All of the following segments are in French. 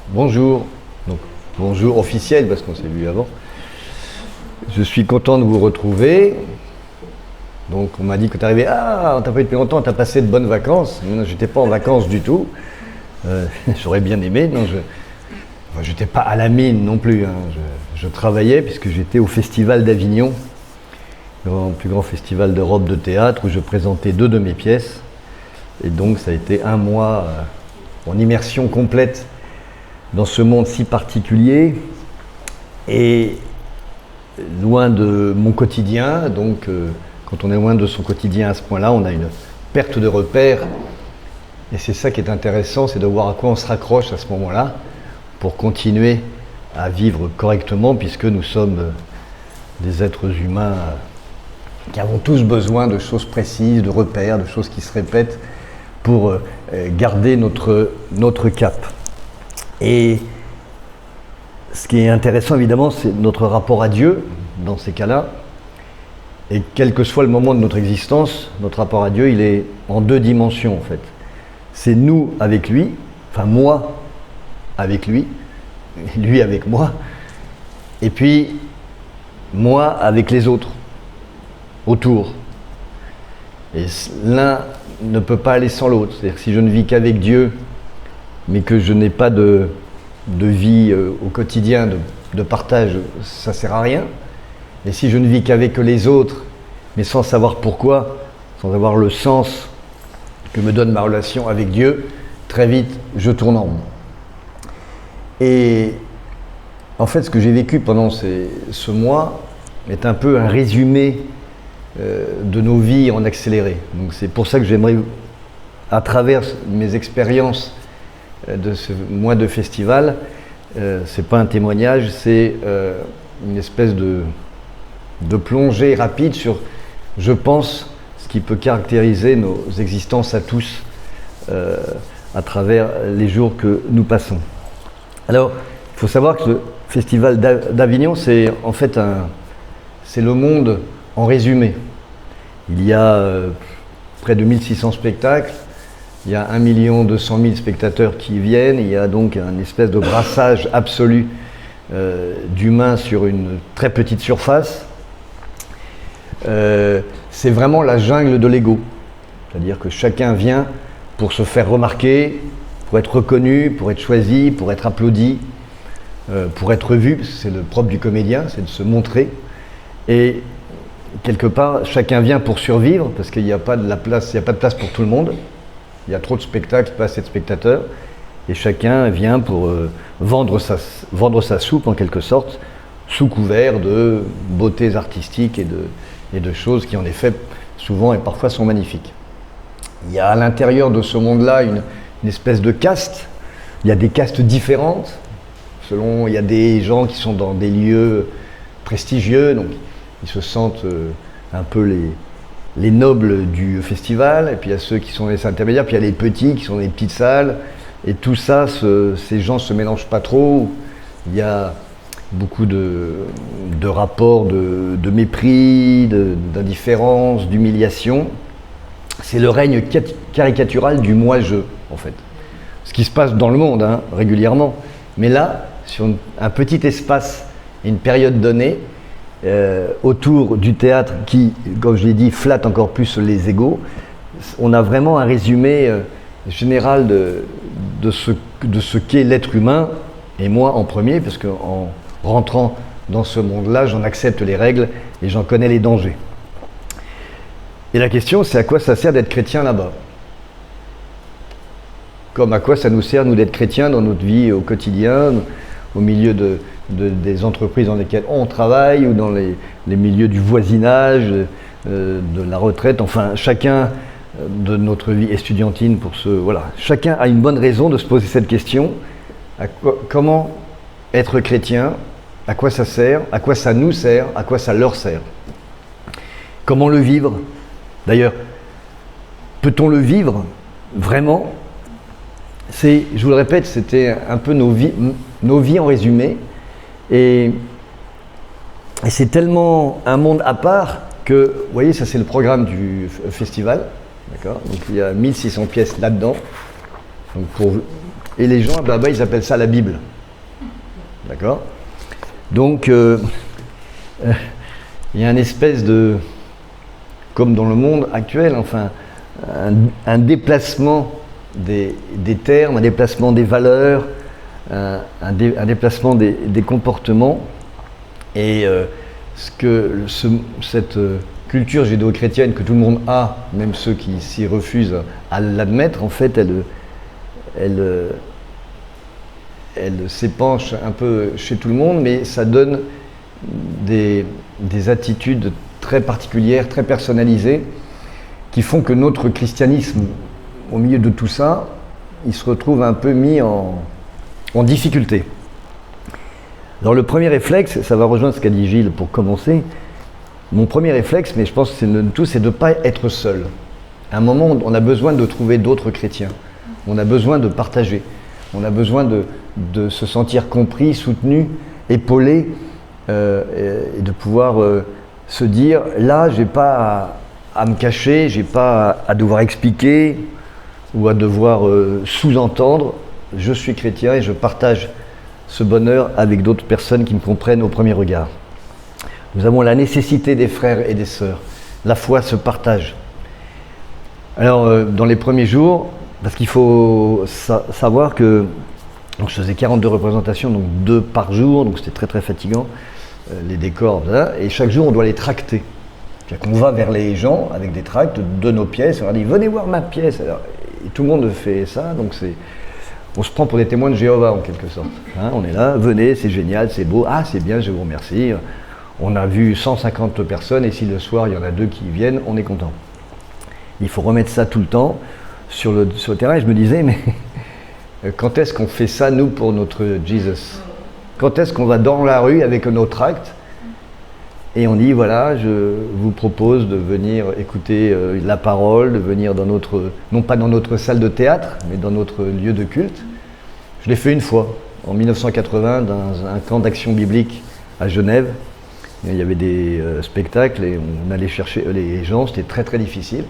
Bonjour, donc bonjour officiel parce qu'on s'est vu avant. Je suis content de vous retrouver. Donc on m'a dit que tu es arrivé, on t'a pas eu depuis longtemps, tu as passé de bonnes vacances. Je n'étais pas en vacances du tout. J'aurais bien aimé. Je n'étais pas à la mine non plus. Je travaillais puisque j'étais au Festival d'Avignon, le plus grand festival d'Europe de théâtre où je présentais 2 de mes pièces. Et donc ça a été un mois en immersion complète dans ce monde si particulier et loin de mon quotidien. Donc quand on est loin de son quotidien à ce point-là, on a une perte de repères. Et c'est ça qui est intéressant, c'est de voir à quoi on se raccroche à ce moment-là pour continuer à vivre correctement, puisque nous sommes des êtres humains qui avons tous besoin de choses précises, de repères, de choses qui se répètent pour garder notre cap. Et ce qui est intéressant évidemment, c'est notre rapport à Dieu dans ces cas-là. Et quel que soit le moment de notre existence, notre rapport à Dieu, il est en 2 dimensions en fait. C'est nous avec lui, enfin moi avec lui, lui avec moi, et puis moi avec les autres, autour. Et l'un ne peut pas aller sans l'autre. C'est-à-dire que si je ne vis qu'avec Dieu, mais que je n'ai pas de vie au quotidien, de partage, ça ne sert à rien. Et si je ne vis qu'avec les autres, mais sans savoir pourquoi, sans avoir le sens que me donne ma relation avec Dieu, très vite, je tourne en rond. Et en fait, ce que j'ai vécu pendant ce mois est un peu un résumé de nos vies en accéléré. Donc c'est pour ça que j'aimerais, à travers mes expériences de ce mois de festival, c'est pas un témoignage, c'est une espèce de plongée rapide sur, je pense, ce qui peut caractériser nos existences à tous à travers les jours que nous passons. Alors, il faut savoir que le festival d'Avignon, c'est en fait c'est le monde en résumé. Il y a près de 1600 spectacles, il y a 1 200 000 spectateurs qui viennent, il y a donc un espèce de brassage absolu d'humains sur une très petite surface. C'est vraiment la jungle de l'ego, c'est-à-dire que chacun vient pour se faire remarquer, pour être reconnu, pour être choisi, pour être applaudi, pour être vu, parce que c'est le propre du comédien, c'est de se montrer. Et quelque part, chacun vient pour survivre, parce qu'il n'y a pas de place pour tout le monde. Il y a trop de spectacles, pas assez de spectateurs. Et chacun vient pour vendre sa soupe, en quelque sorte, sous couvert de beautés artistiques et de choses qui, en effet, souvent et parfois sont magnifiques. Il y a à l'intérieur de ce monde-là une espèce de caste. Il y a des castes différentes. Il y a des gens qui sont dans des lieux prestigieux, donc ils se sentent un peu les nobles du festival, et puis il y a ceux qui sont les intermédiaires, puis il y a les petits qui sont dans les petites salles, et tout ça, ces gens ne se mélangent pas trop. Il y a beaucoup de rapports de mépris, d'indifférence, d'humiliation. C'est le règne caricatural du moi-je, en fait. Ce qui se passe dans le monde, régulièrement. Mais là, sur un petit espace et une période donnée, autour du théâtre qui, comme je l'ai dit, flatte encore plus les égos, on a vraiment un résumé général de ce qu'est l'être humain, et moi en premier, parce qu'en rentrant dans ce monde-là, j'en accepte les règles et j'en connais les dangers. Et la question, c'est à quoi ça sert d'être chrétien là-bas ? Comme à quoi ça nous sert, nous, d'être chrétiens dans notre vie au quotidien, au milieu des entreprises dans lesquelles on travaille, ou dans les milieux du voisinage, de la retraite, enfin, chacun de notre vie estudiantine chacun a une bonne raison de se poser cette question. Comment être chrétien ? À quoi ça sert ? À quoi ça nous sert ? À quoi ça leur sert ? Comment le vivre ? D'ailleurs, peut-on le vivre vraiment ? Je vous le répète, c'était un peu nos vies en résumé. Et c'est tellement un monde à part que, vous voyez, ça c'est le programme du festival. D'accord ? Donc il y a 1600 pièces là-dedans. Donc pour et les gens là-bas ils appellent ça la Bible. D'accord? Donc il y a une espèce de, comme dans le monde actuel, enfin, un déplacement des termes, un déplacement des valeurs, un déplacement des comportements. Et cette culture judéo-chrétienne que tout le monde a, même ceux qui s'y refusent à l'admettre, en fait, elle s'épanche un peu chez tout le monde, mais ça donne des attitudes très particulières, très personnalisées, qui font que notre christianisme, au milieu de tout ça, il se retrouve un peu mis en difficulté. Alors le premier réflexe, ça va rejoindre ce qu'a dit Gilles pour commencer, mon premier réflexe, mais je pense que c'est de ne pas être seul. À un moment, on a besoin de trouver d'autres chrétiens, on a besoin de partager, on a besoin de se sentir compris, soutenu, épaulé, et de pouvoir se dire, là, j'ai pas à me cacher, j'ai pas à devoir expliquer ou à devoir sous-entendre, je suis chrétien et je partage ce bonheur avec d'autres personnes qui me comprennent au premier regard. Nous avons la nécessité des frères et des sœurs. La foi se partage. Alors, dans les premiers jours, parce qu'il faut savoir que donc je faisais 42 représentations, donc 2 par jour, donc c'était très très fatigant, les décors, voilà, et chaque jour on doit les tracter. C'est-à-dire qu'on va vers les gens avec des tracts de nos pièces, on leur dit venez voir ma pièce. Alors, et tout le monde fait ça, donc on se prend pour des témoins de Jéhovah en quelque sorte. Hein, on est là, venez, c'est génial, c'est beau, ah c'est bien, je vous remercie. On a vu 150 personnes et si le soir il y en a 2 qui viennent, on est content. Il faut remettre ça tout le temps sur le terrain et je me disais, mais quand est-ce qu'on fait ça nous pour notre Jesus? Quand est-ce qu'on va dans la rue avec nos tracts et on dit voilà, je vous propose de venir écouter la parole, de venir dans non pas dans notre salle de théâtre, mais dans notre lieu de culte. Je l'ai fait une fois, en 1980, dans un camp d'action biblique à Genève. Il y avait des spectacles et on allait chercher les gens, c'était très très difficile.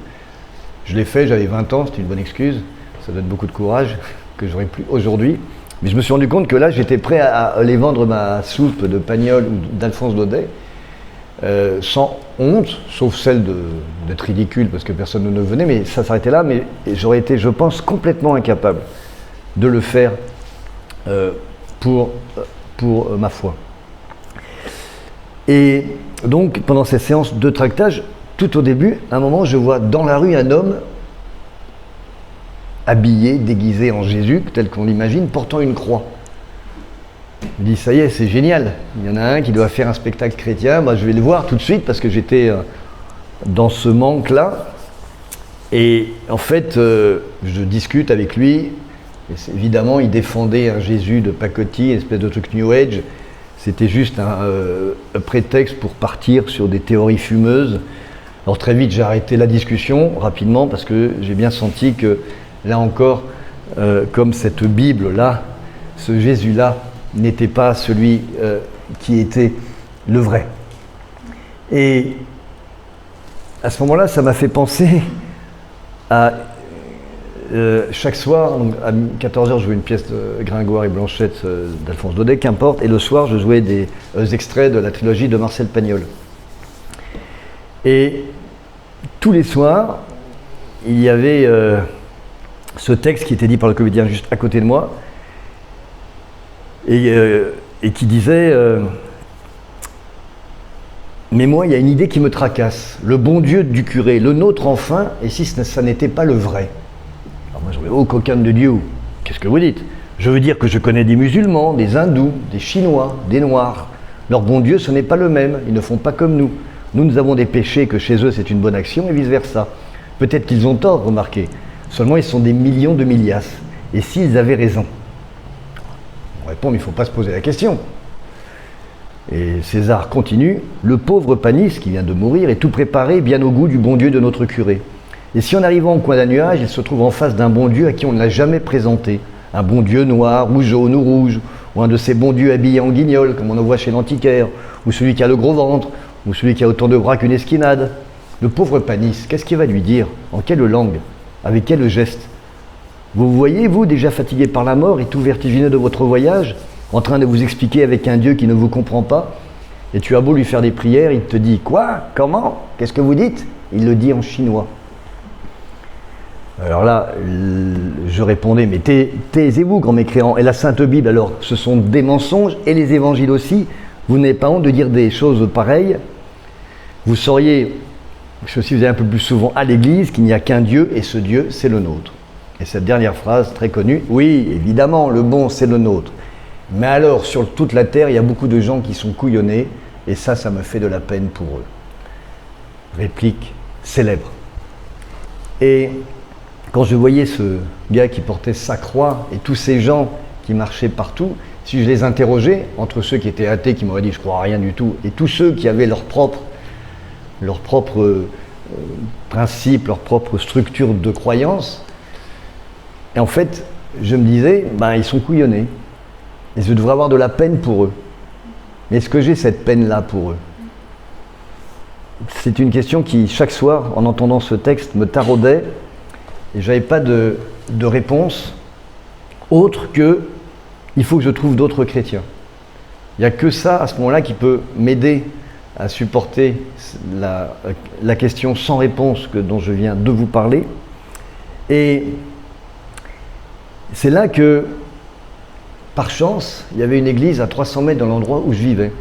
Je l'ai fait, j'avais 20 ans, c'était une bonne excuse, ça donne beaucoup de courage, que j'aurais plus aujourd'hui. Mais je me suis rendu compte que là, j'étais prêt à aller vendre ma soupe de Pagnol ou d'Alphonse Daudet, sans honte, sauf celle d'être ridicule parce que personne ne venait, mais ça s'arrêtait là, mais j'aurais été, je pense, complètement incapable de le faire pour ma foi. Et donc, pendant ces séances de tractage, tout au début, à un moment, je vois dans la rue un homme habillé, déguisé en Jésus, tel qu'on l'imagine, portant une croix. Je me dis, ça y est, c'est génial. Il y en a un qui doit faire un spectacle chrétien. Moi, je vais le voir tout de suite parce que j'étais dans ce manque-là. Et en fait, je discute avec lui. Et évidemment, il défendait un Jésus de pacotille, une espèce de truc New Age. C'était juste un prétexte pour partir sur des théories fumeuses. Alors très vite, j'ai arrêté la discussion rapidement parce que j'ai bien senti que là encore, comme cette Bible-là, ce Jésus-là n'était pas celui qui était le vrai. Et à ce moment-là, ça m'a fait penser à chaque soir, donc à 14h, je jouais une pièce de Gringoire et Blanchette d'Alphonse Daudet, qu'importe, et le soir, je jouais des extraits de la trilogie de Marcel Pagnol. Et tous les soirs, il y avait ce texte qui était dit par le comédien juste à côté de moi, et qui disait mais moi, il y a une idée qui me tracasse. Le bon Dieu du curé, le nôtre enfin, et si ça n'était pas le vrai? Alors moi, je dis, oh, coquin de Dieu, qu'est-ce que vous dites? Je veux dire que je connais des musulmans, des hindous, des chinois, des noirs. Leur bon Dieu, ce n'est pas le même, ils ne font pas comme nous. Nous avons des péchés que chez eux, c'est une bonne action, et vice-versa. Peut-être qu'ils ont tort, remarquez. Seulement, ils sont des millions de millias. Et s'ils avaient raison? On répond, mais il ne faut pas se poser la question. Et César continue, le pauvre Panis, qui vient de mourir, est tout préparé, bien au goût du bon Dieu de notre curé. Et si en arrivant au coin d'un nuage, il se trouve en face d'un bon Dieu à qui on ne l'a jamais présenté, un bon Dieu noir, ou jaune, ou rouge, ou un de ces bons dieux habillés en guignol, comme on en voit chez l'antiquaire, ou celui qui a le gros ventre, ou celui qui a autant de bras qu'une esquinade. Le pauvre Panis, qu'est-ce qu'il va lui dire? En quelle langue? Avec quel geste? Vous voyez, vous, déjà fatigué par la mort et tout vertigineux de votre voyage, en train de vous expliquer avec un Dieu qui ne vous comprend pas, et tu as beau lui faire des prières, il te dit « Quoi? Comment? Qu'est-ce que vous dites ?» Il le dit en chinois. Alors là, je répondais « Mais taisez-vous, grand mécréant. Et la Sainte Bible, alors, ce sont des mensonges, et les évangiles aussi. Vous n'avez pas honte de dire des choses pareilles. Vous sauriez, si vous allez un peu plus souvent à l'église, qu'il n'y a qu'un Dieu, et ce Dieu, c'est le nôtre. » Et cette dernière phrase, très connue, « Oui, évidemment, le bon, c'est le nôtre. Mais alors, sur toute la terre, il y a beaucoup de gens qui sont couillonnés, et ça me fait de la peine pour eux. » Réplique célèbre. Et quand je voyais ce gars qui portait sa croix, et tous ces gens qui marchaient partout, si je les interrogeais, entre ceux qui étaient athées, qui m'auraient dit « je crois à rien du tout », et tous ceux qui avaient leur propre principe, leur propre structure de croyance, et en fait, je me disais, ils sont couillonnés, et je devrais avoir de la peine pour eux. Mais est-ce que j'ai cette peine-là pour eux? C'est une question qui, chaque soir, en entendant ce texte, me taraudait, et je n'avais pas de réponse autre que il faut que je trouve d'autres chrétiens. Il n'y a que ça, à ce moment-là, qui peut m'aider à supporter la question sans réponse dont je viens de vous parler. Et c'est là que, par chance, il y avait une église à 300 mètres de l'endroit où je vivais.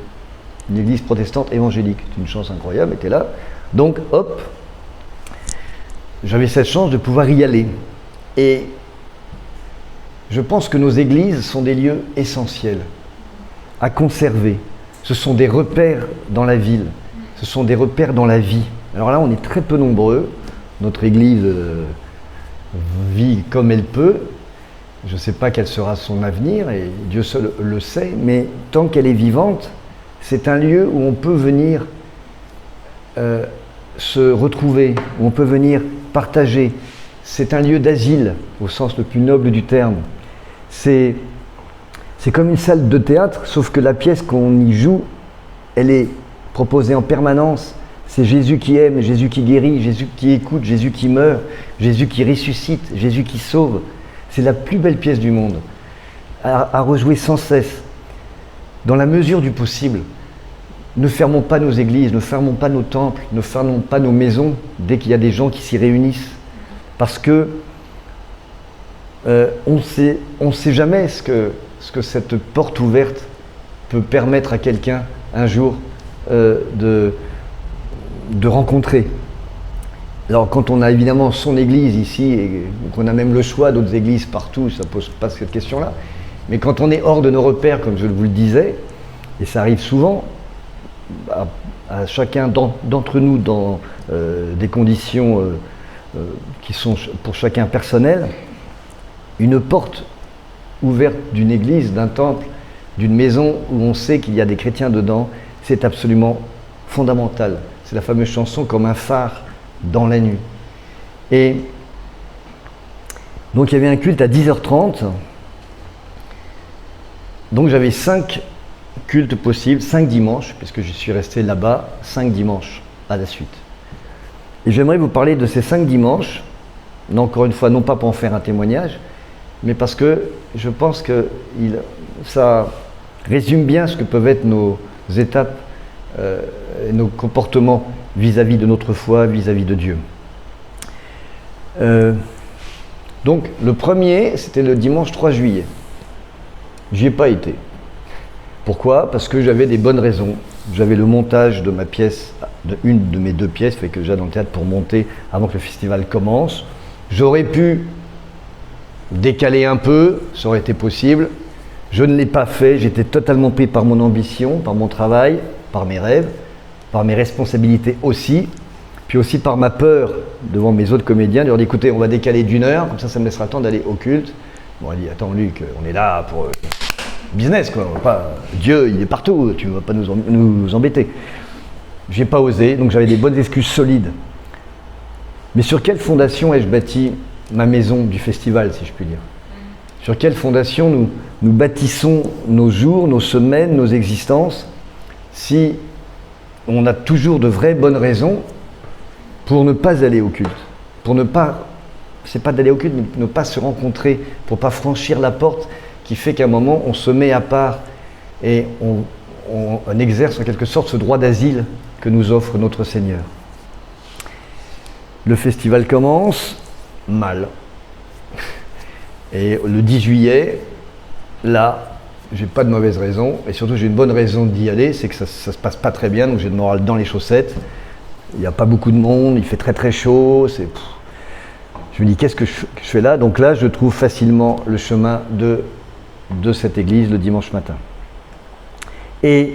Une église protestante évangélique. C'est une chance incroyable, elle était là. Donc, hop, j'avais cette chance de pouvoir y aller. Et je pense que nos églises sont des lieux essentiels à conserver. Ce sont des repères dans la ville. Ce sont des repères dans la vie. Alors là, on est très peu nombreux. Notre église vit comme elle peut. Je ne sais pas quel sera son avenir, et Dieu seul le sait, mais tant qu'elle est vivante, c'est un lieu où on peut venir se retrouver, où on peut venir partager. C'est un lieu d'asile, au sens le plus noble du terme. C'est comme une salle de théâtre, sauf que la pièce qu'on y joue, elle est proposée en permanence. C'est Jésus qui aime, Jésus qui guérit, Jésus qui écoute, Jésus qui meurt, Jésus qui ressuscite, Jésus qui sauve. C'est la plus belle pièce du monde, à rejouer sans cesse. Dans la mesure du possible, ne fermons pas nos églises, ne fermons pas nos temples, ne fermons pas nos maisons dès qu'il y a des gens qui s'y réunissent. Parce que on ne sait jamais ce que cette porte ouverte peut permettre à quelqu'un un jour de rencontrer. Alors quand on a évidemment son église ici, et qu'on a même le choix d'autres églises partout, ça ne pose pas cette question-là. Mais quand on est hors de nos repères, comme je vous le disais, et ça arrive souvent, à chacun d'entre nous dans des conditions qui sont pour chacun personnelles, une porte ouverte d'une église, d'un temple, d'une maison où on sait qu'il y a des chrétiens dedans, c'est absolument fondamental. C'est la fameuse chanson « Comme un phare dans la nuit ». Et donc il y avait un culte à 10h30, donc j'avais 5 cultes possibles, 5 dimanches, puisque je suis resté là-bas 5 dimanches à la suite. Et j'aimerais vous parler de ces 5 dimanches, encore une fois, non pas pour en faire un témoignage, mais parce que je pense que ça résume bien ce que peuvent être nos étapes, nos comportements vis-à-vis de notre foi, vis-à-vis de Dieu. Donc le premier, c'était le dimanche 3 juillet. J'y ai pas été. Pourquoi? Parce que j'avais des bonnes raisons. J'avais le montage de ma pièce, une de mes 2 pièces, fait que j'allais dans le théâtre pour monter avant que le festival commence. J'aurais pu décaler un peu, ça aurait été possible. Je ne l'ai pas fait, j'étais totalement pris par mon ambition, par mon travail, par mes rêves, par mes responsabilités aussi, puis aussi par ma peur devant mes autres comédiens, de leur dire écoutez, on va décaler d'1 heure, comme ça me laissera le temps d'aller au culte. Bon, elle dit attends Luc, on est là pour business quoi, on va pas, Dieu il est partout, tu ne vas pas nous embêter. J'ai pas osé, donc j'avais des bonnes excuses solides. Mais sur quelle fondation ai-je bâti ma maison du festival, si je puis dire? Sur quelle fondation nous bâtissons nos jours, nos semaines, nos existences, si on a toujours de vraies bonnes raisons pour ne pas aller au culte, pour ne pas c'est pas d'aller au culte, mais ne pas se rencontrer, pour pas franchir la porte qui fait qu'à un moment on se met à part et on exerce en quelque sorte ce droit d'asile que nous offre notre Seigneur. Le festival commence mal. Et le 10 juillet, là, j'ai pas de mauvaise raison, et surtout j'ai une bonne raison d'y aller, c'est que ça se passe pas très bien, donc j'ai le moral dans les chaussettes. Il n'y a pas beaucoup de monde, il fait très très chaud. Je me dis, qu'est-ce que je fais là? Donc là, je trouve facilement le chemin de cette église le dimanche matin. Et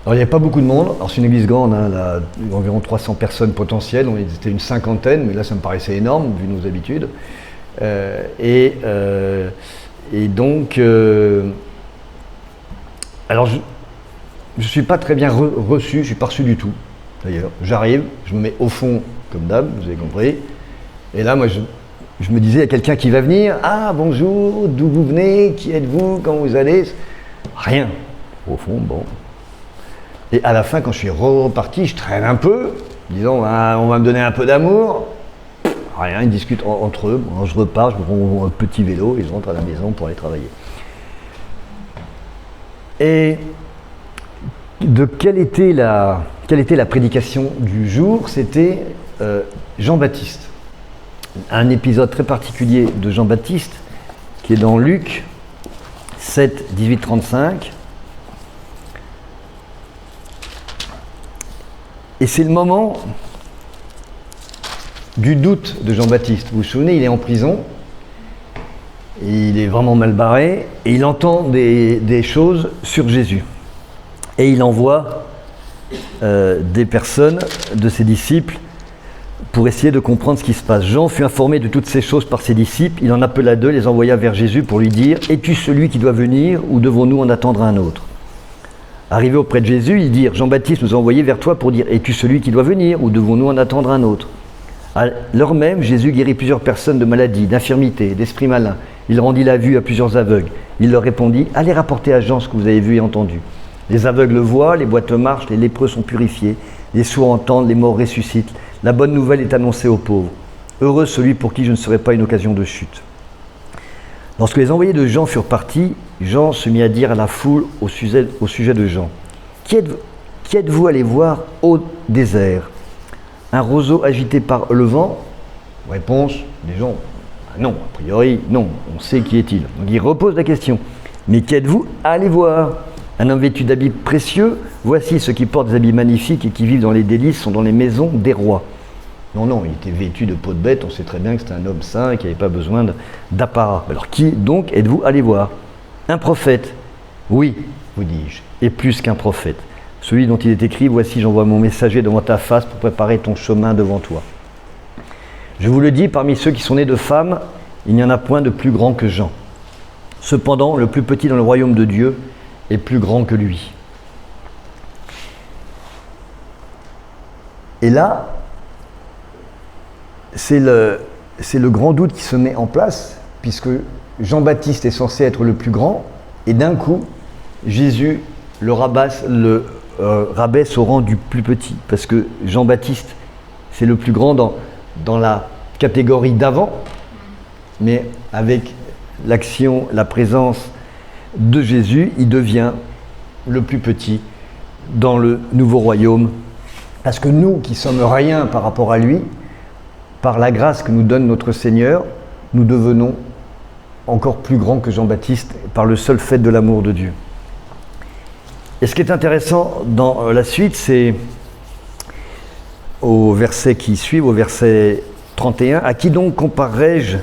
alors, il n'y avait pas beaucoup de monde. Alors, c'est une église grande, hein, là, environ 300 personnes potentielles. On était une cinquantaine, mais là, ça me paraissait énorme, vu nos habitudes. Et donc, alors, je ne suis pas très bien reçu, je ne suis pas reçu du tout. D'ailleurs, j'arrive, je me mets au fond, comme d'hab, vous avez compris. Et là, moi, je me disais, il y a quelqu'un qui va venir. Ah, bonjour, d'où vous venez? Qui êtes-vous? Comment vous allez? Rien. Au fond, bon. Et à la fin, quand je suis reparti, je traîne un peu, disons, on va me donner un peu d'amour. Rien, ils discutent entre eux. Bon, je repars, je prends un petit vélo et je rentre à la maison pour aller travailler. Et quelle était la prédication du jour? C'était Jean-Baptiste. Un épisode très particulier de Jean-Baptiste qui est dans Luc 7, 18, 35. Et c'est le moment du doute de Jean-Baptiste. Vous vous souvenez, il est en prison, et il est vraiment mal barré, et il entend des choses sur Jésus. Et il envoie des personnes de ses disciples pour essayer de comprendre ce qui se passe. Jean fut informé de toutes ces choses par ses disciples. Il en appela deux, les envoya vers Jésus pour lui dire « Es-tu celui qui doit venir ou devons-nous en attendre un autre ?» Arrivés auprès de Jésus, ils dirent « Jean-Baptiste nous a envoyés vers toi pour dire « Es-tu celui qui doit venir ou devons-nous en attendre un autre ?» À l'heure même, Jésus guérit plusieurs personnes de maladies, d'infirmités, d'esprits malins. Il rendit la vue à plusieurs aveugles. Il leur répondit « Allez rapporter à Jean ce que vous avez vu et entendu. » Les aveugles voient, les boiteux marchent, les lépreux sont purifiés, les sourds entendent, les morts ressuscitent. La bonne nouvelle est annoncée aux pauvres. Heureux celui pour qui je ne serai pas une occasion de chute. Lorsque les envoyés de Jean furent partis, Jean se mit à dire à la foule au sujet de Jean. Qui êtes-vous allé voir au désert? Un roseau agité par le vent? Réponse des gens. Non, a priori, non, on sait qui est-il. Donc il repose la question. Mais qui êtes-vous allé voir? Un homme vêtu d'habits précieux? Voici ceux qui portent des habits magnifiques et qui vivent dans les délices sont dans les maisons des rois. Non, il était vêtu de peau de bête, on sait très bien que c'était un homme saint et qui n'avait pas besoin d'apparat. Alors qui donc êtes-vous allé voir? Un prophète? Oui, vous dis-je, et plus qu'un prophète. Celui dont il est écrit, voici j'envoie mon messager devant ta face pour préparer ton chemin devant toi. Je vous le dis, parmi ceux qui sont nés de femmes, il n'y en a point de plus grand que Jean. Cependant, le plus petit dans le royaume de Dieu est plus grand que lui. Et là, c'est le grand doute qui se met en place, puisque Jean-Baptiste est censé être le plus grand, et d'un coup, Jésus le rabaisse au rang du plus petit, parce que Jean-Baptiste, c'est le plus grand dans la catégorie d'avant, mais avec l'action, la présence de Jésus, il devient le plus petit dans le nouveau royaume. Parce que nous, qui sommes rien par rapport à lui, par la grâce que nous donne notre Seigneur, nous devenons encore plus grands que Jean-Baptiste par le seul fait de l'amour de Dieu. Et ce qui est intéressant dans la suite, c'est au verset qui suit, au verset 31, « À qui donc comparerai-je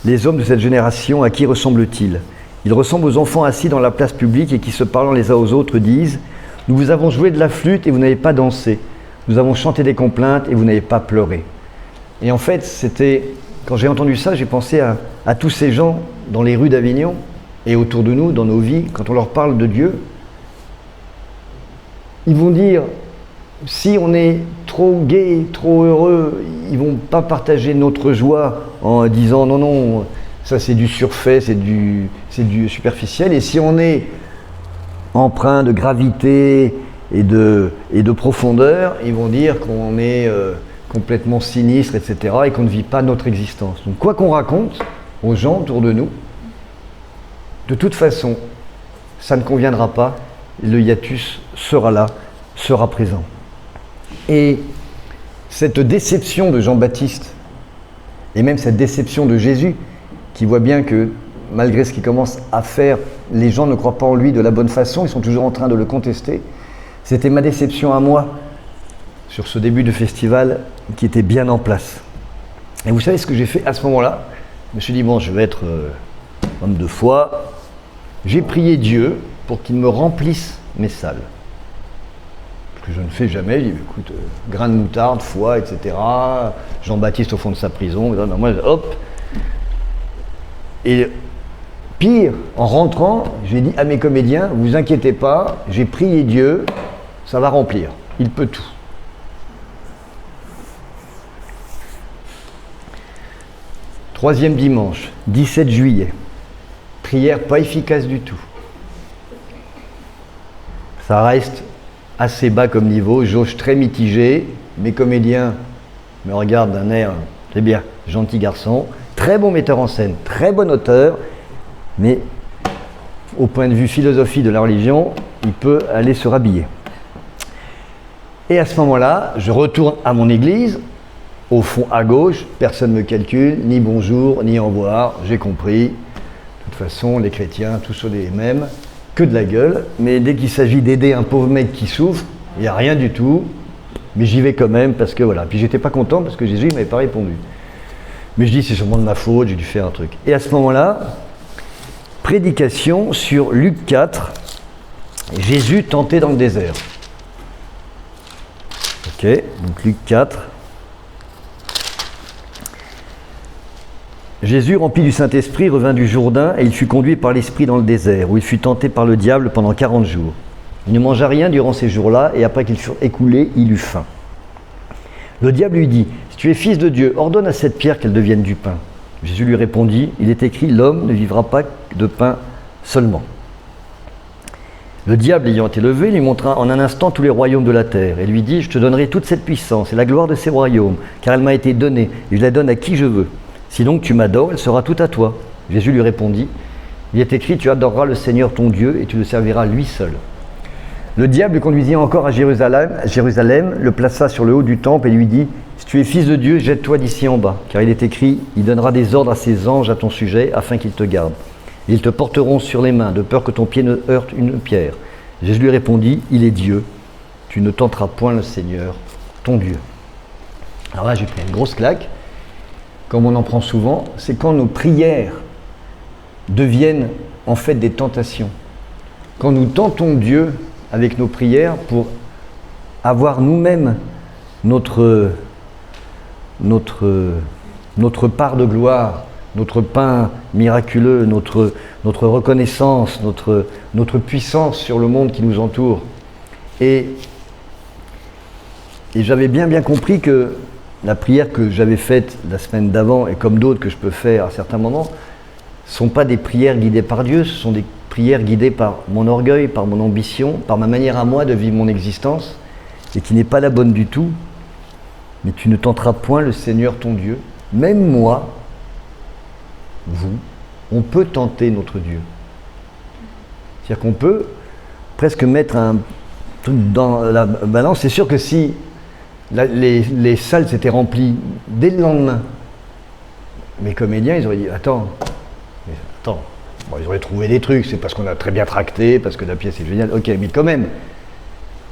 les hommes de cette génération? À qui ressemblent-ils? Ils ressemblent aux enfants assis dans la place publique et qui, se parlant les uns aux autres, disent « Nous vous avons joué de la flûte et vous n'avez pas dansé. Nous avons chanté des complaintes et vous n'avez pas pleuré. » Et en fait, quand j'ai entendu ça, j'ai pensé à tous ces gens dans les rues d'Avignon et autour de nous, dans nos vies, quand on leur parle de Dieu, ils vont dire, si on est trop gai, trop heureux, ils ne vont pas partager notre joie en disant non, ça c'est du surfait, c'est du superficiel. Et si on est empreint de gravité et de profondeur, ils vont dire qu'on est complètement sinistre, etc., et qu'on ne vit pas notre existence. Donc quoi qu'on raconte aux gens autour de nous, de toute façon, ça ne conviendra pas, le hiatus sera là, sera présent. Et cette déception de Jean-Baptiste, et même cette déception de Jésus, qui voit bien que malgré ce qu'il commence à faire, les gens ne croient pas en lui de la bonne façon, ils sont toujours en train de le contester. C'était ma déception à moi sur ce début de festival qui était bien en place. Et vous savez ce que j'ai fait à ce moment-là? Je me suis dit, bon, je vais être homme de foi. J'ai prié Dieu pour qu'il me remplisse mes salles. Ce que je ne fais jamais. J'ai dit, écoute, grain de moutarde, foi, etc. Jean-Baptiste au fond de sa prison. Non, moi, hop. Et pire, en rentrant, j'ai dit à mes comédiens, vous inquiétez pas, j'ai prié Dieu, ça va remplir. Il peut tout. Troisième dimanche, 17 juillet. Prière pas efficace du tout. Ça reste assez bas comme niveau, jauge très mitigée. Mes comédiens me regardent d'un air, c'est bien, gentil garçon, très bon metteur en scène, très bon auteur, mais au point de vue philosophie de la religion, il peut aller se rhabiller. Et à ce moment-là, je retourne à mon église, au fond à gauche, personne ne me calcule, ni bonjour, ni au revoir, j'ai compris. De toute façon, les chrétiens, tous sont les mêmes, que de la gueule, mais dès qu'il s'agit d'aider un pauvre mec qui souffre, il n'y a rien du tout, mais j'y vais quand même parce que voilà. Puis j'étais pas content parce que Jésus ne m'avait pas répondu. Mais je dis, c'est sûrement de ma faute, j'ai dû faire un truc. Et à ce moment-là, prédication sur Luc 4, Jésus tenté dans le désert. Ok, donc Luc 4. Jésus, rempli du Saint-Esprit, revint du Jourdain et il fut conduit par l'Esprit dans le désert, où il fut tenté par le diable pendant 40 jours. Il ne mangea rien durant ces jours-là, et après qu'ils furent écoulés, il eut faim. Le diable lui dit, « Si tu es fils de Dieu, ordonne à cette pierre qu'elle devienne du pain. » Jésus lui répondit, « Il est écrit, l'homme ne vivra pas de pain seulement. » Le diable ayant été levé, lui montra en un instant tous les royaumes de la terre, et lui dit, « Je te donnerai toute cette puissance et la gloire de ces royaumes, car elle m'a été donnée, et je la donne à qui je veux. Si donc tu m'adores, elle sera toute à toi. » Jésus lui répondit, « Il est écrit, tu adoreras le Seigneur ton Dieu, et tu le serviras lui seul. » Le diable le conduisit encore à Jérusalem, le plaça sur le haut du temple et lui dit, « Si tu es fils de Dieu, jette-toi d'ici en bas, car il est écrit, il donnera des ordres à ses anges à ton sujet, afin qu'ils te gardent. Ils te porteront sur les mains, de peur que ton pied ne heurte une pierre. » Jésus lui répondit, « Il est Dieu, tu ne tenteras point le Seigneur, ton Dieu. » Alors là, j'ai pris une grosse claque, comme on en prend souvent, c'est quand nos prières deviennent en fait des tentations. Quand nous tentons Dieu avec nos prières pour avoir nous-mêmes notre part de gloire, notre pain miraculeux, notre reconnaissance, notre puissance sur le monde qui nous entoure. Et j'avais bien compris que la prière que j'avais faite la semaine d'avant, et comme d'autres que je peux faire à certains moments, ne sont pas des prières guidées par Dieu, ce sont des prière guidée par mon orgueil, par mon ambition, par ma manière à moi de vivre mon existence, et qui n'est pas la bonne du tout. Mais tu ne tenteras point le Seigneur ton Dieu. Même moi, vous, on peut tenter notre Dieu. C'est-à-dire qu'on peut presque mettre un truc dans la balance. C'est sûr que si les salles s'étaient remplies dès le lendemain, mes comédiens, ils auraient dit, attends. Bon, ils auraient trouvé des trucs, c'est parce qu'on a très bien tracté, parce que la pièce est géniale, ok, mais quand même.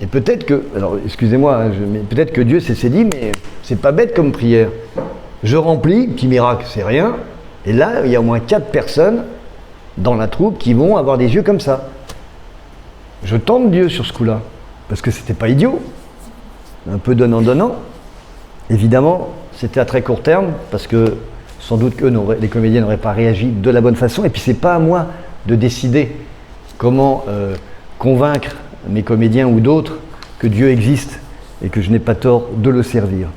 Et peut-être que, alors excusez-moi, mais peut-être que Dieu s'est dit, mais c'est pas bête comme prière. Je remplis, petit miracle, c'est rien, et là, il y a au moins 4 personnes dans la troupe qui vont avoir des yeux comme ça. Je tente Dieu sur ce coup-là, parce que c'était pas idiot. Un peu donnant. Évidemment, c'était à très court terme, parce que sans doute que les comédiens n'auraient pas réagi de la bonne façon. Et puis, c'est pas à moi de décider comment convaincre mes comédiens ou d'autres que Dieu existe et que je n'ai pas tort de le servir.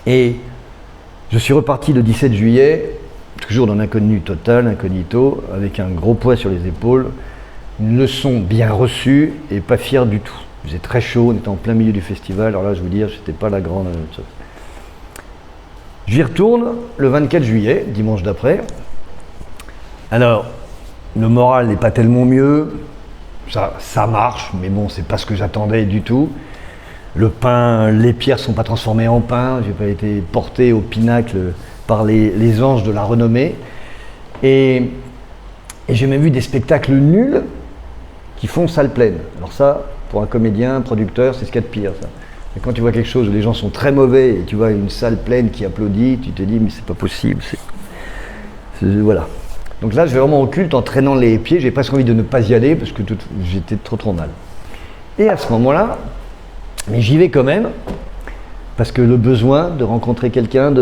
Et je suis reparti le 17 juillet, toujours dans l'inconnu total, incognito, avec un gros poids sur les épaules, une leçon bien reçue et pas fier du tout. Il faisait très chaud, on était en plein milieu du festival. Alors là, je vous dis, c'était pas la grande chose. J'y retourne le 24 juillet, dimanche d'après. Alors, le moral n'est pas tellement mieux. Ça marche, mais bon, c'est pas ce que j'attendais du tout. Le pain, les pierres ne sont pas transformées en pain. J'ai pas été porté au pinacle par les anges de la renommée. Et j'ai même vu des spectacles nuls qui font salle pleine. Alors ça, pour un comédien, un producteur, c'est ce qu'il y a de pire, ça. Et quand tu vois quelque chose où les gens sont très mauvais et tu vois une salle pleine qui applaudit, tu te dis mais c'est pas possible. Voilà. Donc là, je vais vraiment au culte en traînant les pieds. J'ai presque envie de ne pas y aller parce que j'étais trop mal. Et à ce moment-là, mais j'y vais quand même parce que le besoin de rencontrer quelqu'un,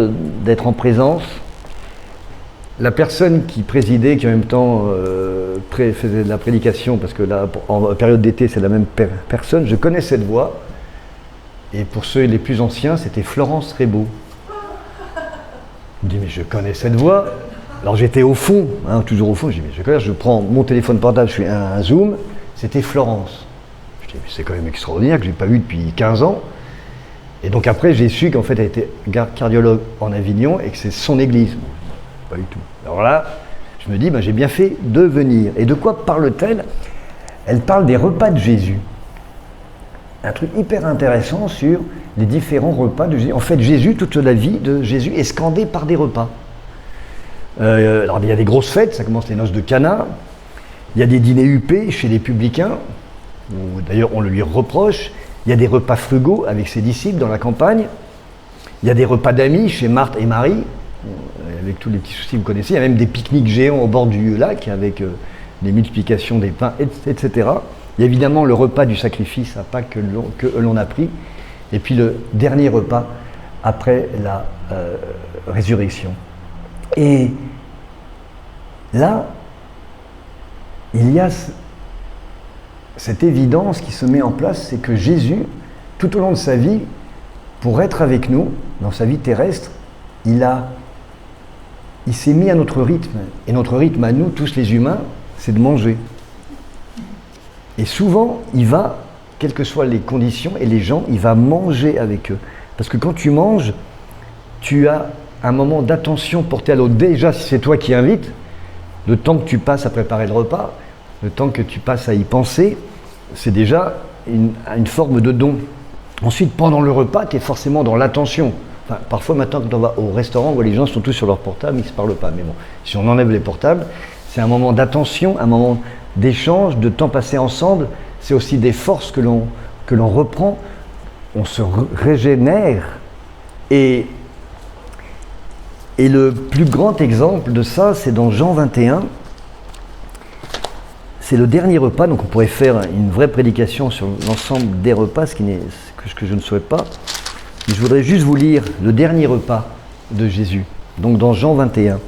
d'être en présence. La personne qui présidait, qui en même temps faisait de la prédication, parce que là, en période d'été, c'est la même personne, je connais cette voix. Et pour ceux les plus anciens, c'était Florence Rebaud. Je me dis, mais je connais cette voix. Alors j'étais au fond, toujours au fond, je dis, mais je connais, je prends mon téléphone portable, je fais un zoom, c'était Florence. Je dis, mais c'est quand même extraordinaire que je n'ai pas vu depuis 15 ans. Et donc après, j'ai su qu'en fait, elle était cardiologue en Avignon et que c'est son église. Pas du tout. Alors là, je me dis, j'ai bien fait de venir. Et de quoi parle-t-elle? Elle parle des repas de Jésus. Un truc hyper intéressant sur les différents repas de Jésus. En fait, Jésus, toute la vie de Jésus est scandée par des repas. Alors, il y a des grosses fêtes, ça commence les noces de Cana. Il y a des dîners huppés chez les publicains, où d'ailleurs on le lui reproche. Il y a des repas frugaux avec ses disciples dans la campagne. Il y a des repas d'amis chez Marthe et Marie, avec tous les petits soucis que vous connaissez. Il y a même des pique-niques géants au bord du lac avec des multiplications des pains, etc. Il y a évidemment le repas du sacrifice à Pâques que l'on a pris. Et puis le dernier repas après la résurrection. Et là, il y a cette évidence qui se met en place, c'est que Jésus, tout au long de sa vie, pour être avec nous, dans sa vie terrestre, il s'est mis à notre rythme. Et notre rythme à nous, tous les humains, c'est de manger. Et souvent, il va, quelles que soient les conditions et les gens, il va manger avec eux. Parce que quand tu manges, tu as un moment d'attention porté à l'autre. Déjà, si c'est toi qui invites, le temps que tu passes à préparer le repas, le temps que tu passes à y penser, c'est déjà une forme de don. Ensuite, pendant le repas, tu es forcément dans l'attention. Enfin, parfois, maintenant, quand on va au restaurant, on voit les gens sont tous sur leur portable, ils ne se parlent pas. Mais bon, si on enlève les portables, c'est un moment d'attention, un moment d'échange, de temps passé ensemble. C'est aussi des forces que l'on reprend. On se régénère. Et le plus grand exemple de ça, c'est dans Jean 21. C'est le dernier repas, donc on pourrait faire une vraie prédication sur l'ensemble des repas, ce que je ne souhaite pas. Mais je voudrais juste vous lire le dernier repas de Jésus, donc dans Jean 21.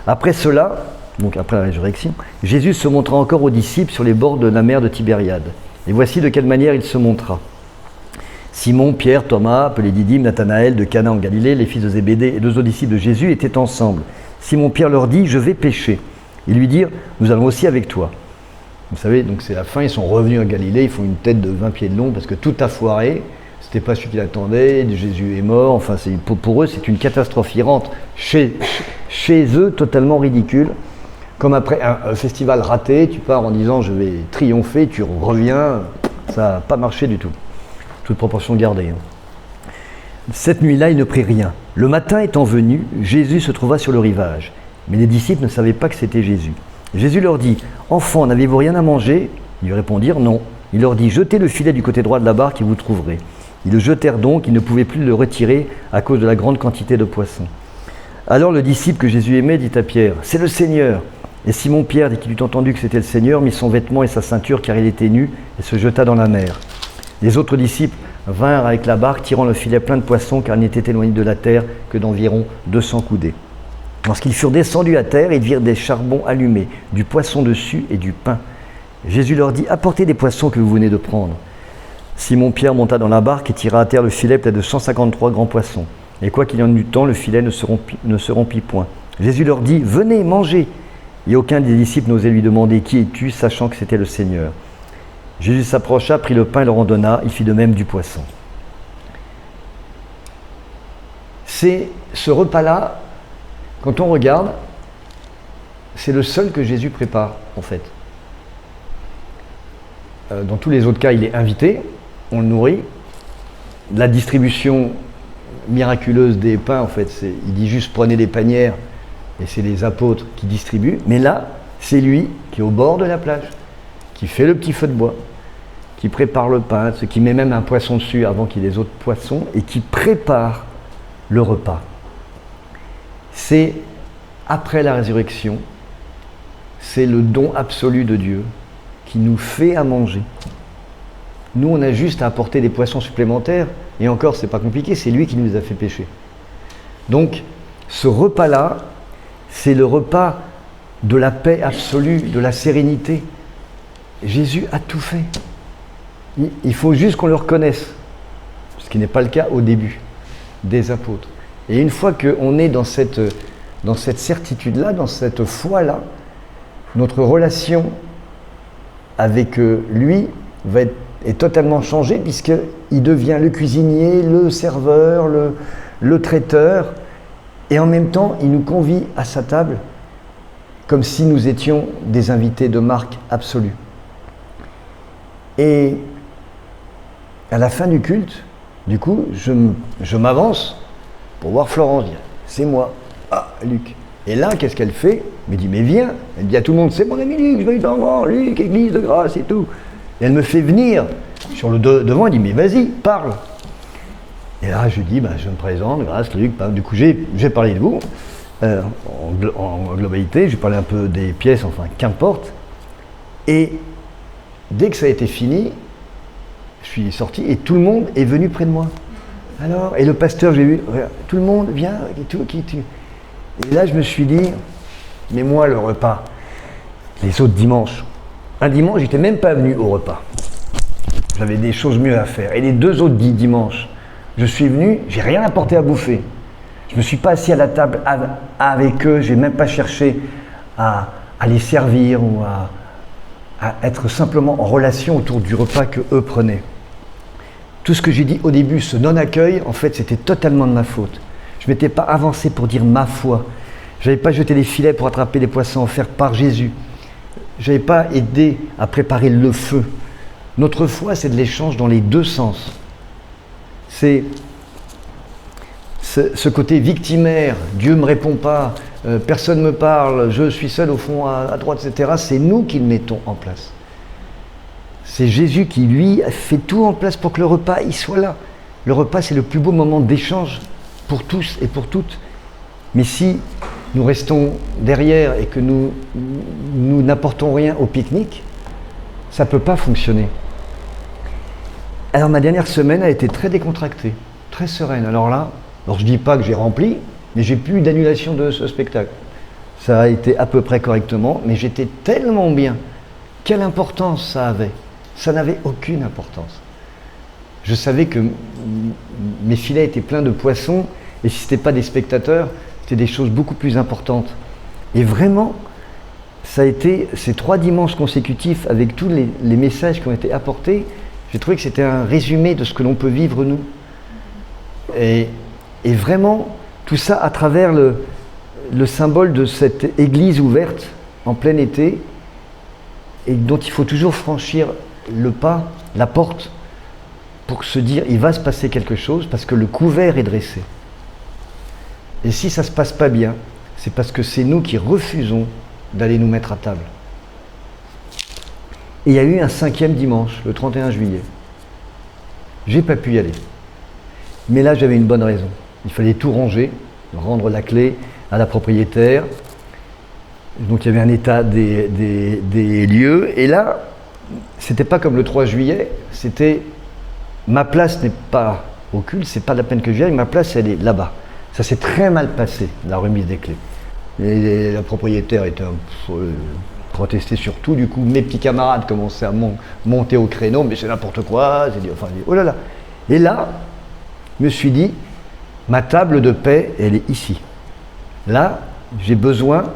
Après cela, donc après la résurrection, Jésus se montra encore aux disciples sur les bords de la mer de Tibériade. Et voici de quelle manière il se montra. Simon, Pierre, Thomas, appelé Didyme, Nathanaël de Cana en Galilée, les fils de Zébédée et 2 autres disciples de Jésus étaient ensemble. Simon-Pierre leur dit, je vais pêcher. Ils lui dirent, nous allons aussi avec toi. Vous savez, donc c'est la fin, ils sont revenus à Galilée, ils font une tête de 20 pieds de long parce que tout a foiré, c'était pas celui qui l'attendait, Jésus est mort, enfin pour eux c'est une catastrophe. Ils rentrent chez eux totalement ridicule, comme après un festival raté, tu pars en disant je vais triompher, tu reviens, ça n'a pas marché du tout, toute proportion gardée. Cette nuit-là, ils ne prirent rien. Le matin étant venu, Jésus se trouva sur le rivage, mais les disciples ne savaient pas que c'était Jésus. Jésus leur dit, « Enfants, n'avez-vous rien à manger ?» Ils lui répondirent, « Non. » Il leur dit, « Jetez le filet du côté droit de la barque et vous trouverez. » Ils le jetèrent donc, ils ne pouvaient plus le retirer à cause de la grande quantité de poissons. Alors le disciple que Jésus aimait dit à Pierre, « C'est le Seigneur !» Et Simon-Pierre, dès qu'il eut entendu que c'était le Seigneur, mit son vêtement et sa ceinture car il était nu et se jeta dans la mer. Les autres disciples vinrent avec la barque, tirant le filet plein de poissons car il n'était éloigné de la terre que d'environ 200 coudées. Lorsqu'ils furent descendus à terre, ils virent des charbons allumés, du poisson dessus et du pain. Jésus leur dit, « Apportez des poissons que vous venez de prendre. » Simon-Pierre monta dans la barque et tira à terre le filet plein de 153 grands poissons. Et quoi qu'il y en eût tant, le filet ne se rompit point. Jésus leur dit, « Venez, mangez !» Et aucun des disciples n'osait lui demander, « Qui es-tu ?» sachant que c'était le Seigneur. Jésus s'approcha, prit le pain et leur en donna, il fit de même du poisson. c'est ce repas-là, quand on regarde, c'est le seul que Jésus prépare, en fait. Dans tous les autres cas, il est invité, on le nourrit. La distribution miraculeuse des pains, en fait, il dit juste prenez des panières, et c'est les apôtres qui distribuent. Mais là, c'est lui qui est au bord de la plage, qui fait le petit feu de bois, qui prépare le pain, qui met même un poisson dessus avant qu'il y ait les autres poissons, et qui prépare le repas. C'est, après la résurrection, c'est le don absolu de Dieu qui nous fait à manger. Nous, on a juste à apporter des poissons supplémentaires, et encore, c'est pas compliqué, c'est lui qui nous a fait pécher. Donc, ce repas-là, c'est le repas de la paix absolue, de la sérénité. Jésus a tout fait. Il faut juste qu'on le reconnaisse, ce qui n'est pas le cas au début des apôtres. Et une fois qu'on est dans cette certitude-là, dans cette foi-là, notre relation avec lui est totalement changée, puisqu'il devient le cuisinier, le serveur, le traiteur, et en même temps, il nous convie à sa table comme si nous étions des invités de marque absolue. Et à la fin du culte, du coup, je m'avance pour voir Florence dire « C'est moi, ah, Luc ». Et là, qu'est-ce qu'elle fait? Elle me dit « Mais viens ». Elle dit à tout le monde « C'est mon ami Luc, je vais t'en voir, Luc, église de grâce et tout ». Et elle me fait venir sur le devant, elle dit « Mais vas-y, parle ». Et là, je dis « Je me présente, grâce Luc ». Du coup, j'ai parlé de vous en globalité, j'ai parlé un peu des pièces, enfin, qu'importe. Et dès que ça a été fini, je suis sorti et tout le monde est venu près de moi. Alors, et le pasteur, j'ai vu, tout le monde vient, et tout, et là, je me suis dit, mais moi, le repas, les autres dimanches, un dimanche, j'étais même pas venu au repas. J'avais des choses mieux à faire. Et les 2 autres dimanches, je suis venu, j'ai rien apporté à bouffer. Je me suis pas assis à la table avec eux, j'ai même pas cherché à les servir ou à être simplement en relation autour du repas que eux prenaient. Tout ce que j'ai dit au début, ce non-accueil, en fait, c'était totalement de ma faute. Je ne m'étais pas avancé pour dire ma foi. Je n'avais pas jeté les filets pour attraper les poissons offerts par Jésus. Je n'avais pas aidé à préparer le feu. Notre foi, c'est de l'échange dans les 2 sens. C'est ce côté victimaire, Dieu ne me répond pas, personne ne me parle, je suis seul au fond à droite, etc. C'est nous qui le mettons en place. C'est Jésus qui, lui, fait tout en place pour que le repas, il soit là. Le repas, c'est le plus beau moment d'échange pour tous et pour toutes. Mais si nous restons derrière et que nous n'apportons rien au pique-nique, ça ne peut pas fonctionner. Alors ma dernière semaine a été très décontractée, très sereine. Alors je ne dis pas que j'ai rempli, mais j'ai plus d'annulation de ce spectacle. Ça a été à peu près correctement, mais j'étais tellement bien. Quelle importance ça avait? Ça n'avait aucune importance. Je savais que mes filets étaient pleins de poissons, et si ce n'était pas des spectateurs, c'était des choses beaucoup plus importantes. Et vraiment, ça a été ces 3 dimanches consécutifs, avec tous les messages qui ont été apportés, j'ai trouvé que c'était un résumé de ce que l'on peut vivre nous. Et vraiment, tout ça à travers le symbole de cette église ouverte en plein été, et dont il faut toujours franchir le pas, la porte, pour se dire il va se passer quelque chose, parce que le couvert est dressé. Et si ça ne se passe pas bien, c'est parce que c'est nous qui refusons d'aller nous mettre à table. Et il y a eu un 5e dimanche, le 31 juillet. J'ai pas pu y aller. Mais là, j'avais une bonne raison. Il fallait tout ranger, rendre la clé à la propriétaire. Donc il y avait un état des lieux. Et là, c'était pas comme le 3 juillet, c'était ma place n'est pas au culte, c'est pas la peine que je vienne, ma place elle est là-bas. Ça s'est très mal passé, la remise des clés. Et la propriétaire était protestait sur tout, du coup mes petits camarades commençaient à monter au créneau, mais c'est n'importe quoi, oh là là. Et là, je me suis dit, ma table de paix, elle est ici. Là, j'ai besoin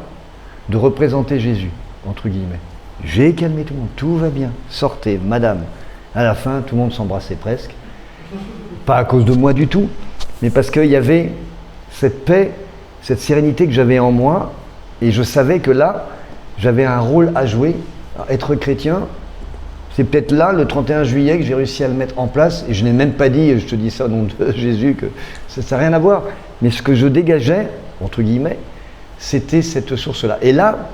de représenter Jésus, entre guillemets. J'ai calmé tout le monde, tout va bien, sortez, madame. À la fin, tout le monde s'embrassait presque. Pas à cause de moi du tout, mais parce qu'il y avait cette paix, cette sérénité que j'avais en moi, et je savais que là, j'avais un rôle à jouer. Être chrétien, c'est peut-être là, le 31 juillet, que j'ai réussi à le mettre en place, et je n'ai même pas dit, je te dis ça au nom de Jésus, que ça n'a rien à voir, mais ce que je dégageais, entre guillemets, c'était cette source-là. Et là,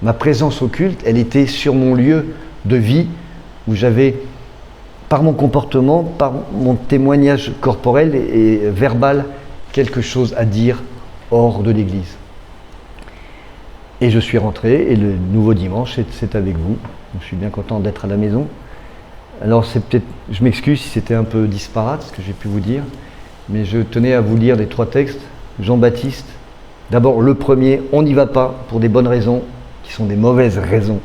ma présence au culte, elle était sur mon lieu de vie, où j'avais, par mon comportement, par mon témoignage corporel et verbal, quelque chose à dire hors de l'église. Et je suis rentré, et le nouveau dimanche, c'est avec vous. Donc, je suis bien content d'être à la maison. Alors, c'est peut-être, je m'excuse si c'était un peu disparate, ce que j'ai pu vous dire, mais je tenais à vous lire les 3 textes. Jean-Baptiste, d'abord le premier, on n'y va pas pour des bonnes raisons, qui sont des mauvaises raisons.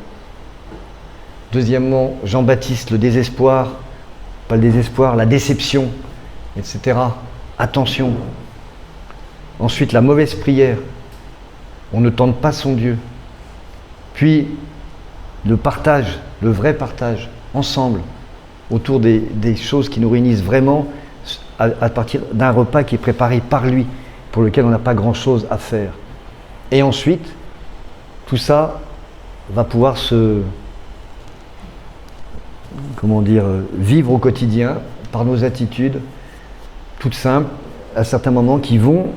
Deuxièmement, Jean-Baptiste, le désespoir, pas le désespoir, la déception, etc. Attention. Ensuite, la mauvaise prière. On ne tente pas son Dieu. Puis, le partage, le vrai partage, ensemble, autour des choses qui nous réunissent vraiment à partir d'un repas qui est préparé par lui, pour lequel on n'a pas grand-chose à faire. Et ensuite, tout ça va pouvoir vivre au quotidien par nos attitudes, toutes simples, à certains moments, qui vont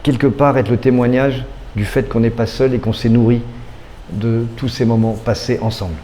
quelque part être le témoignage du fait qu'on n'est pas seul et qu'on s'est nourri de tous ces moments passés ensemble.